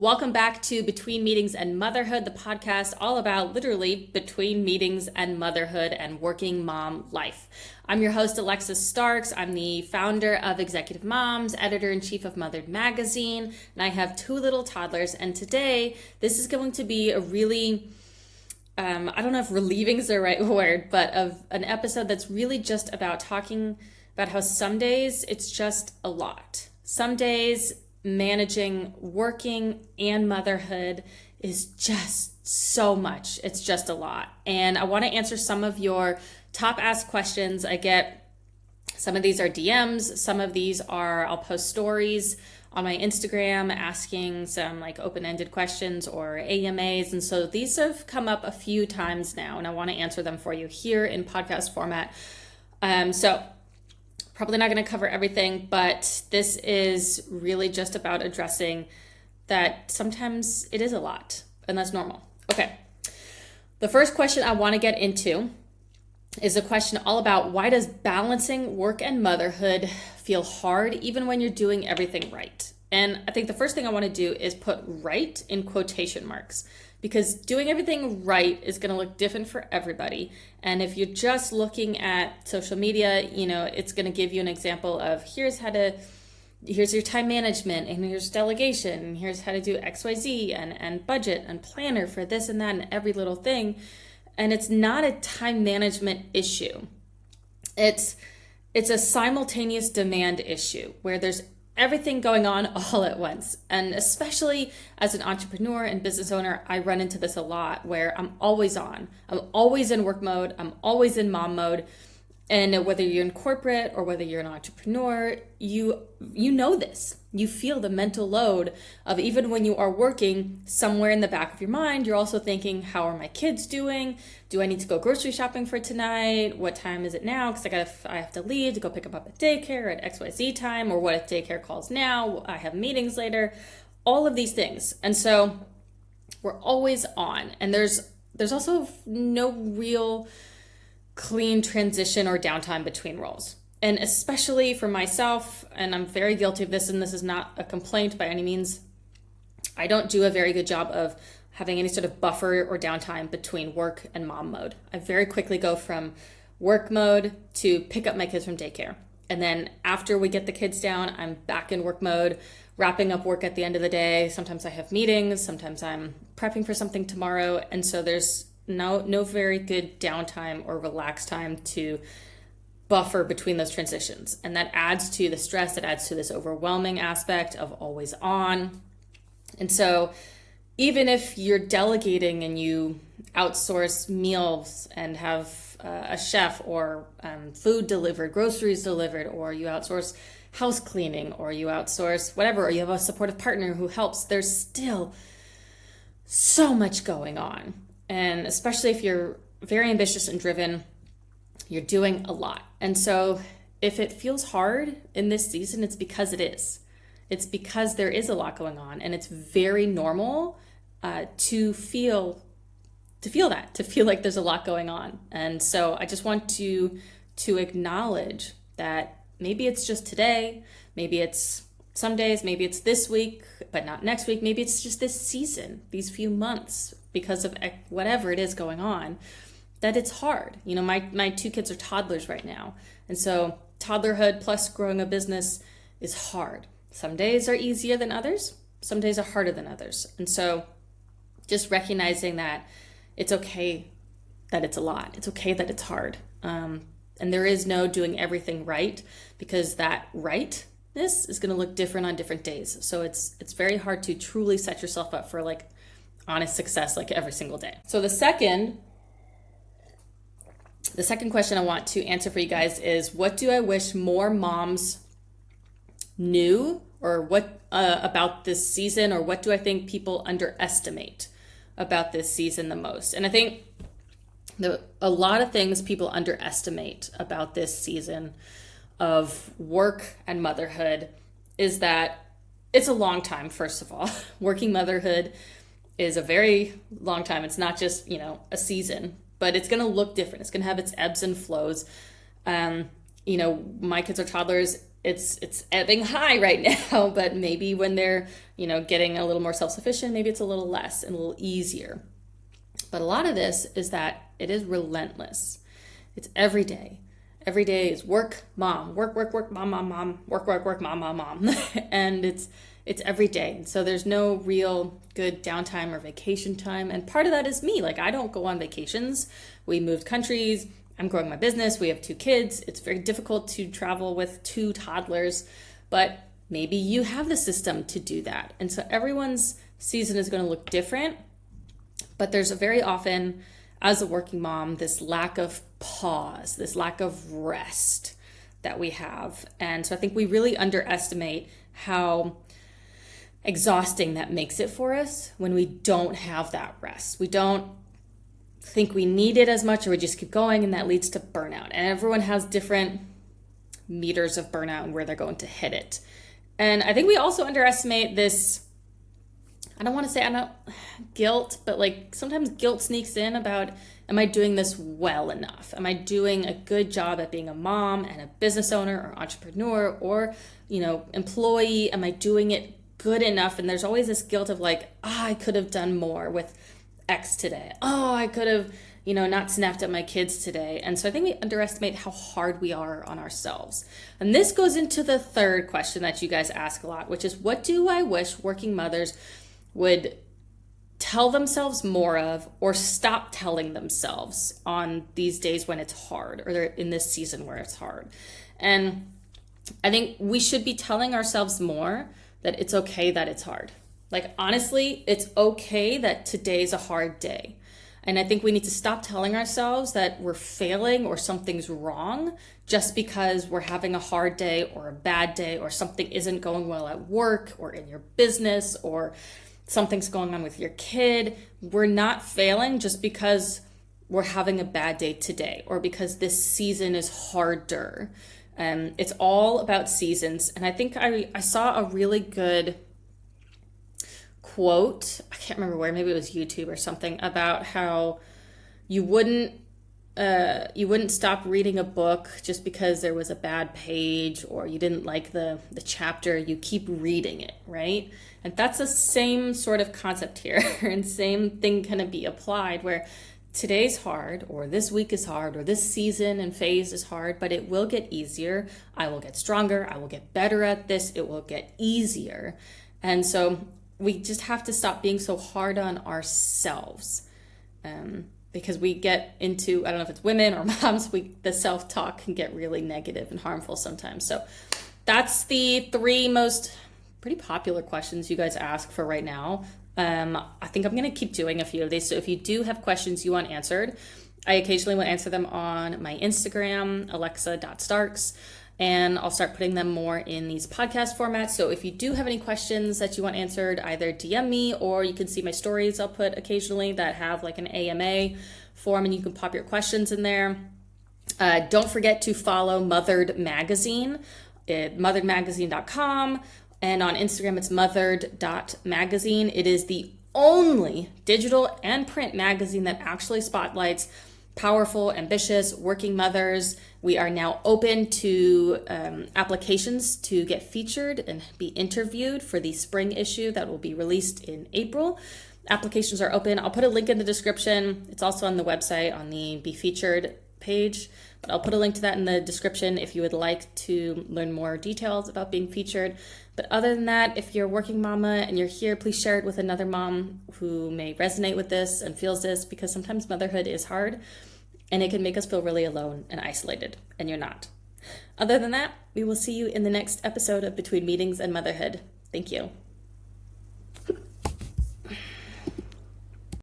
Welcome back to Between Meetings and Motherhood, the podcast all about literally between meetings and motherhood and working mom life. I'm your host, Alexis Starks. I'm the founder of Executive Moms, editor-in-chief of Mothered Magazine, and I have two little toddlers. And today, this is going to be a really, I don't know if relieving is the right word, but of an episode that's really just about talking about how some days it's just a lot. Some days managing working and motherhood is just so much. It's just a lot. And I want to answer some of your top asked questions. I get some of these are DMs, some of these are I'll post stories on my Instagram asking some like open-ended questions or AMAs. And so these have come up a few times now, and I want to answer them for you here in podcast format. So probably not going to cover everything, but this is really just about addressing that sometimes it is a lot, and that's normal. Okay. The first question I want to get into is a question all about why does balancing work and motherhood feel hard even when you're doing everything right? And I think the first thing I want to do is put right in quotation marks, because doing everything right is going to look different for everybody. And if you're just looking at social media, it's going to give you an example of here's your time management, and here's delegation, and here's how to do XYZ and budget and planner for this and that and every little thing. And it's not a time management issue. It's a simultaneous demand issue where there's everything going on all at once. And especially as an entrepreneur and business owner, I run into this a lot where I'm always on. I'm always in work mode. I'm always in mom mode. And whether you're in corporate or whether you're an entrepreneur, you know this. You feel the mental load of even when you are working, somewhere in the back of your mind, you're also thinking, how are my kids doing? Do I need to go grocery shopping for tonight? What time is it now? Because I have to leave to go pick them up at daycare at XYZ time, or what if daycare calls now? I have meetings later. All of these things. And so we're always on. And there's also no real clean transition or downtime between roles. And especially for myself, and I'm very guilty of this, and this is not a complaint by any means, I don't do a very good job of having any sort of buffer or downtime between work and mom mode. I very quickly go from work mode to pick up my kids from daycare. And then after we get the kids down, I'm back in work mode, wrapping up work at the end of the day. Sometimes I have meetings, sometimes I'm prepping for something tomorrow. And so there's no very good downtime or relaxed time to buffer between those transitions. And that adds to the stress, that adds to this overwhelming aspect of always on. And so even if you're delegating and you outsource meals and have a chef or food delivered, groceries delivered, or you outsource house cleaning, or you outsource whatever, or you have a supportive partner who helps, there's still so much going on. And especially if you're very ambitious and driven, you're doing a lot. And so if it feels hard in this season, it's because it is. It's because there is a lot going on, and it's very normal to feel like there's a lot going on. And so I just want to acknowledge that maybe it's just today, maybe it's some days, maybe it's this week, but not next week. Maybe it's just this season, these few months, because of whatever it is going on, that it's hard. My two kids are toddlers right now. And so toddlerhood plus growing a business is hard. Some days are easier than others. Some days are harder than others. And so just recognizing that it's okay that it's a lot. It's okay that it's hard. And there is no doing everything right, because that rightness is going to look different on different days. So it's very hard to truly set yourself up for like honest success like every single day. So the second question I want to answer for you guys is, what do I wish more moms knew, or what about this season, or what do I think people underestimate about this season the most? And I think a lot of things people underestimate about this season of work and motherhood is that it's a long time, first of all. Working motherhood is a very long time. It's not just, a season, but it's going to look different. It's going to have its ebbs and flows. My kids are toddlers. it's ebbing high right now, but maybe when they're, getting a little more self-sufficient, maybe it's a little less and a little easier. But a lot of this is that it is relentless. It's every day. Every day is work, mom, work, work, work, mom, mom, mom, work, work, work, mom, mom, mom. And it's every day. So there's no real good downtime or vacation time. And part of that is me. Like, I don't go on vacations. We moved countries. I'm growing my business. We have 2 kids. It's very difficult to travel with 2 toddlers, but maybe you have the system to do that. And so everyone's season is going to look different, but there's very often, as a working mom, this lack of pause, this lack of rest that we have. And so I think we really underestimate how exhausting that makes it for us when we don't have that rest. We don't think we need it as much, or we just keep going, and that leads to burnout. And everyone has different meters of burnout and where they're going to hit it. And I think we also underestimate this, I don't want to say guilt, but like sometimes guilt sneaks in about, am I doing this well enough? Am I doing a good job at being a mom and a business owner or entrepreneur or, employee? Am I doing it good enough? And there's always this guilt of like, I could have done more with X today. Oh, I could have, not snapped at my kids today. And so I think we underestimate how hard we are on ourselves. And this goes into the third question that you guys ask a lot, which is, what do I wish working mothers would tell themselves more of, or stop telling themselves on these days when it's hard, or they're in this season where it's hard? And I think we should be telling ourselves more that it's okay that it's hard. Like, honestly, it's okay that today's a hard day. And I think we need to stop telling ourselves that we're failing or something's wrong just because we're having a hard day or a bad day, or something isn't going well at work or in your business, or something's going on with your kid. We're not failing just because we're having a bad day today, or because this season is harder. It's all about seasons. And I think I saw a really good quote, I can't remember where, maybe it was YouTube or something, about how you wouldn't stop reading a book just because there was a bad page or you didn't like the chapter. You keep reading it, right? And that's the same sort of concept here, and same thing can be applied, where today's hard, or this week is hard, or this season and phase is hard, but it will get easier. I will get stronger. I will get better at this. It will get easier. And so we just have to stop being so hard on ourselves, because we get into, I don't know if it's women or moms, the self-talk can get really negative and harmful sometimes. So that's the 3 most pretty popular questions you guys ask for right now. I think I'm going to keep doing a few of these. So if you do have questions you want answered, I occasionally will answer them on my Instagram, alexa.starks. And I'll start putting them more in these podcast formats. So if you do have any questions that you want answered, either DM me, or you can see my stories I'll put occasionally that have like an AMA form, and you can pop your questions in there. Don't forget to follow Mothered Magazine at motheredmagazine.com. And on Instagram, it's mothered.magazine. It is the only digital and print magazine that actually spotlights powerful, ambitious working mothers. We are now open to applications to get featured and be interviewed for the spring issue that will be released in April. Applications are open. I'll put a link in the description. It's also on the website on the Be Featured page, but I'll put a link to that in the description if you would like to learn more details about being featured. But other than that, if you're a working mama and you're here, please share it with another mom who may resonate with this and feels this, because sometimes motherhood is hard and it can make us feel really alone and isolated, and you're not. Other than that, we will see you in the next episode of Between Meetings and Motherhood. Thank you.